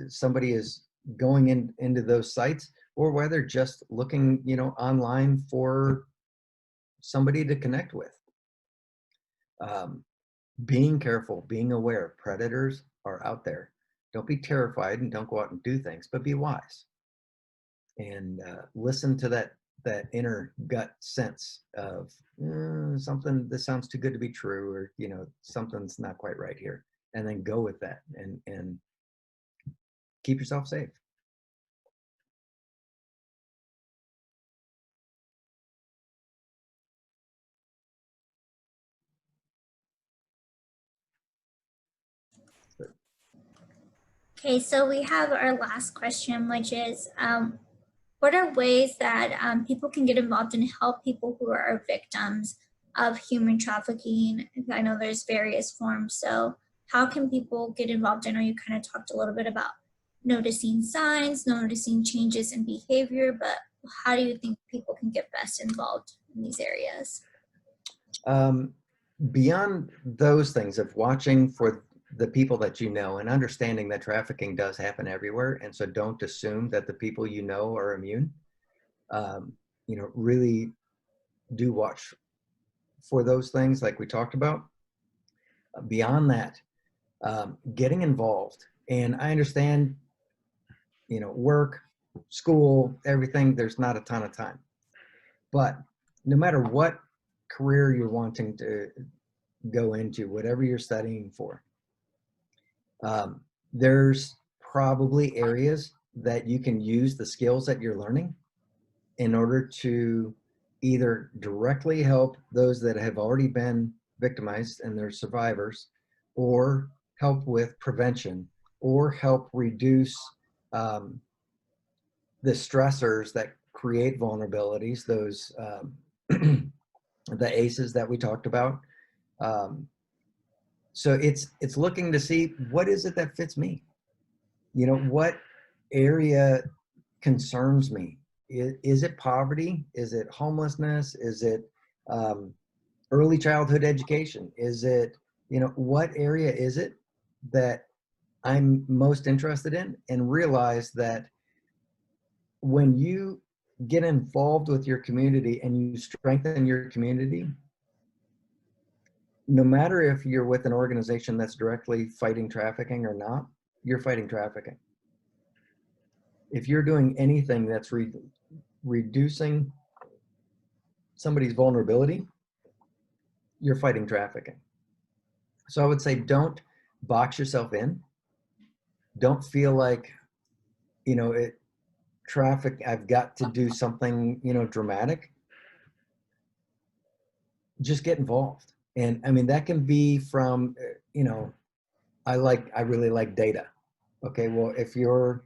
[SPEAKER 5] somebody is going into those sites, or whether just looking, you know, online for somebody to connect with. Being careful, being aware, predators are out there. Don't be terrified and don't go out and do things, but be wise. And listen to that inner gut sense of something, this sounds too good to be true, or, you know, something's not quite right here. And then go with that and keep yourself safe.
[SPEAKER 1] Okay, so we have our last question, which is, what are ways that people can get involved and help people who are victims of human trafficking? I know there's various forms, so how can people get involved? I know you kind of talked a little bit about noticing signs, noticing changes in behavior, but how do you think people can get best involved in these areas?
[SPEAKER 5] Beyond those things of watching for the people that you know and understanding that trafficking does happen everywhere, and so don't assume that the people you know are immune. You know, really do watch for those things like we talked about. Beyond that, getting involved. And I understand, you know, work, school, everything, there's not a ton of time. But no matter what career you're wanting to go into, whatever you're studying for, there's probably areas that you can use the skills that you're learning in order to either directly help those that have already been victimized and they're survivors, or help with prevention, or help reduce the stressors that create vulnerabilities, those the ACEs that we talked about. So it's looking to see, what is it that fits me? You know, what area concerns me? Is it poverty? Is it homelessness? Is it early childhood education? Is it, you know, what area is it that I'm most interested in? And realize that when you get involved with your community and you strengthen your community, no matter if you're with an organization that's directly fighting trafficking or not, you're fighting trafficking. If you're doing anything that's reducing somebody's vulnerability, you're fighting trafficking. So I would say, don't box yourself in. Don't feel like, you know, I've got to do something, you know, dramatic. Just get involved. And I mean, that can be from, you know, I really like data. Okay, well, if you're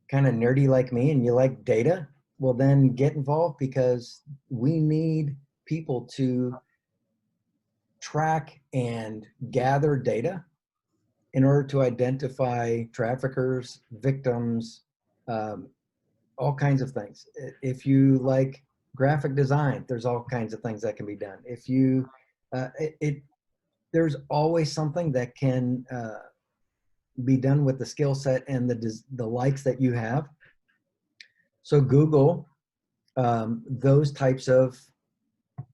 [SPEAKER 5] kind of nerdy like me and you like data, well, then get involved, because we need people to track and gather data in order to identify traffickers, victims, all kinds of things. If you like graphic design, there's all kinds of things that can be done. If you there's always something that can be done with the skill set and the likes that you have. So Google those types of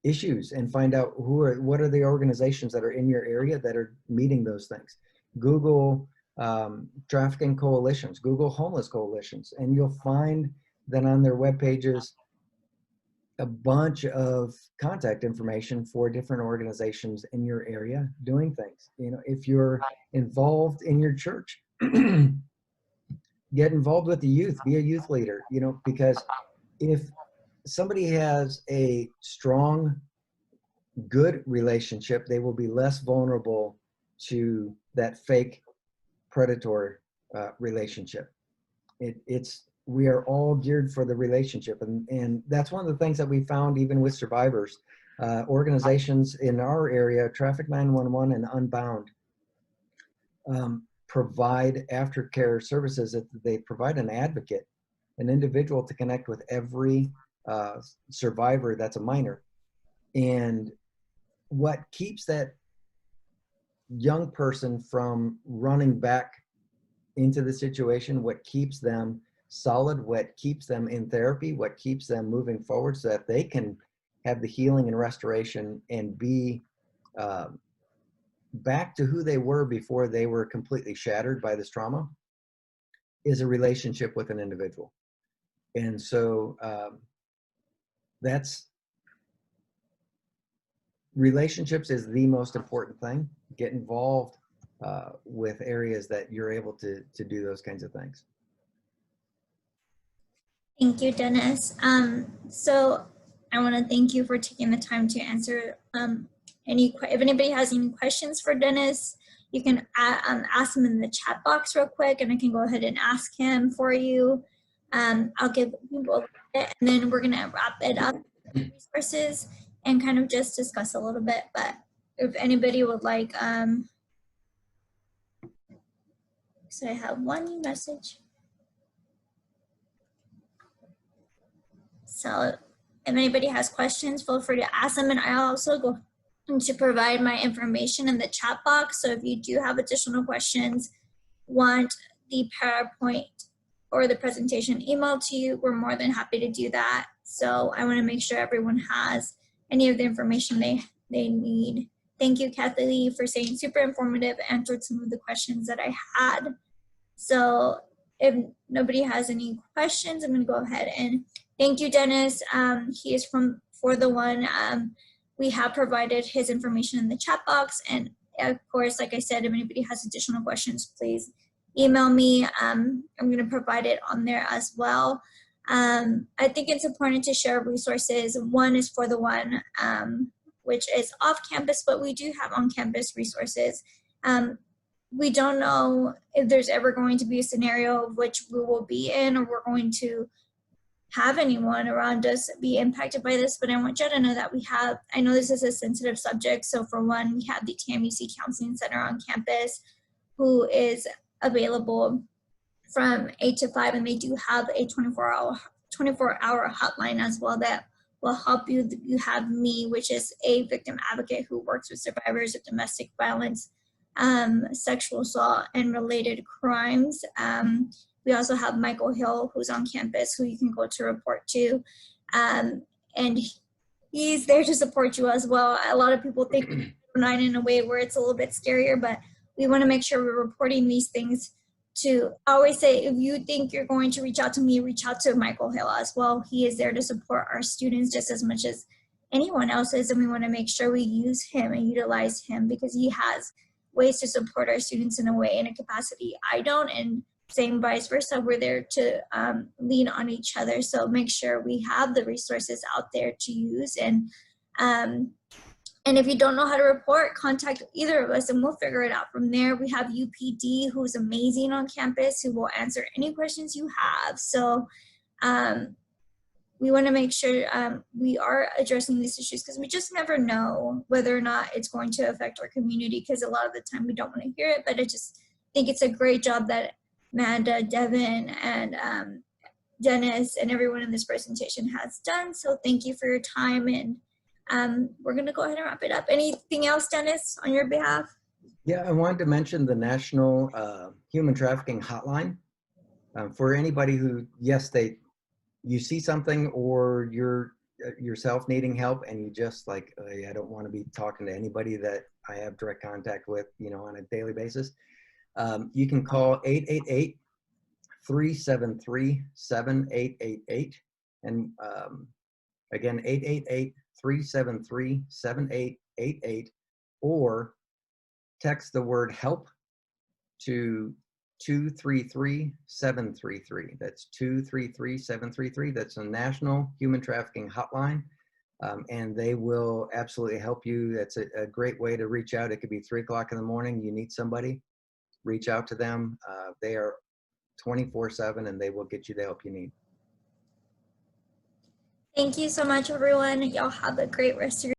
[SPEAKER 5] issues and find out what are the organizations that are in your area that are meeting those things. Google trafficking coalitions, Google homeless coalitions, and you'll find that on their web pages a bunch of contact information for different organizations in your area doing things. You know, if you're involved in your church, get involved with the youth, be a youth leader, you know, because if somebody has a strong, good relationship, they will be less vulnerable to that fake predator relationship. We are all geared for the relationship, and that's one of the things that we found even with survivors. Organizations in our area, Traffic 911 and Unbound, provide aftercare services. That they provide an advocate, an individual to connect with every survivor that's a minor. And what keeps that young person from running back into the situation, what keeps them solid, what keeps them in therapy, what keeps them moving forward so that they can have the healing and restoration and be back to who they were before they were completely shattered by this trauma, is a relationship with an individual. And so relationships is the most important thing. Get involved with areas that you're able to do those kinds of things.
[SPEAKER 1] Thank you, Dennis. So I want to thank you for taking the time to answer if anybody has any questions for Dennis, you can ask him in the chat box real quick, and I can go ahead and ask him for you. I'll give people a little bit, and then we're gonna wrap it up with resources and kind of just discuss a little bit. But if anybody would like, so I have one new message. So if anybody has questions, feel free to ask them, and I'll also go to provide my information in the chat box. So if you do have additional questions, want the PowerPoint or the presentation emailed to you, we're more than happy to do that. So I want to make sure everyone has any of the information they need. Thank you, Kathy Lee, for saying super informative, answered some of the questions that I had. So if nobody has any questions, I'm going to go ahead and thank you, Dennis. He is For the One. We have provided his information in the chat box. And of course, like I said, if anybody has additional questions, please email me. I'm going to provide it on there as well. I think it's important to share resources. One is For the One, which is off campus, but we do have on campus resources. We don't know if there's ever going to be a scenario of which we will be in, or we're going to have anyone around us be impacted by this, but I want you to know that we have, I know this is a sensitive subject, so for one, we have the Tmuc Counseling Center on campus who is available from 8 to 5, and they do have a 24-hour hotline as well that will help you. You have me, which is a victim advocate who works with survivors of domestic violence, sexual assault, and related crimes. We also have Michael Hill, who's on campus, who you can go to report to. And he's there to support you as well. A lot of people think 9 in a way where it's a little bit scarier, but we want to make sure we're reporting these things to, I always say, if you think you're going to reach out to me, reach out to Michael Hill as well. He is there to support our students just as much as anyone else is, and we want to make sure we use him and utilize him because he has ways to support our students in a way, in a capacity I don't, and same vice versa. We're there to lean on each other. So make sure we have the resources out there to use. And if you don't know how to report, contact either of us and we'll figure it out from there. We have UPD, who's amazing on campus, who will answer any questions you have. So we want to make sure we are addressing these issues because we just never know whether or not it's going to affect our community, because a lot of the time we don't want to hear it, but I just think it's a great job that Amanda, Devin, and Dennis, and everyone in this presentation has done. So thank you for your time, and We're going to go ahead and wrap it up. Anything else, Dennis, on your behalf?
[SPEAKER 5] Yeah, I wanted to mention the National Human Trafficking Hotline. For anybody who, yes, you see something or you're yourself needing help and you just like, I don't want to be talking to anybody that I have direct contact with, on a daily basis. You can call 888-373-7888. And again, 888-373-7888, or text the word help to 233-733. That's 233-733. That's a National Human Trafficking Hotline. And they will absolutely help you. That's a great way to reach out. It could be 3 o'clock in the morning. You need somebody, reach out to them. They are 24/7 and they will get you the help you need.
[SPEAKER 1] Thank you so much, everyone. Y'all have a great rest of your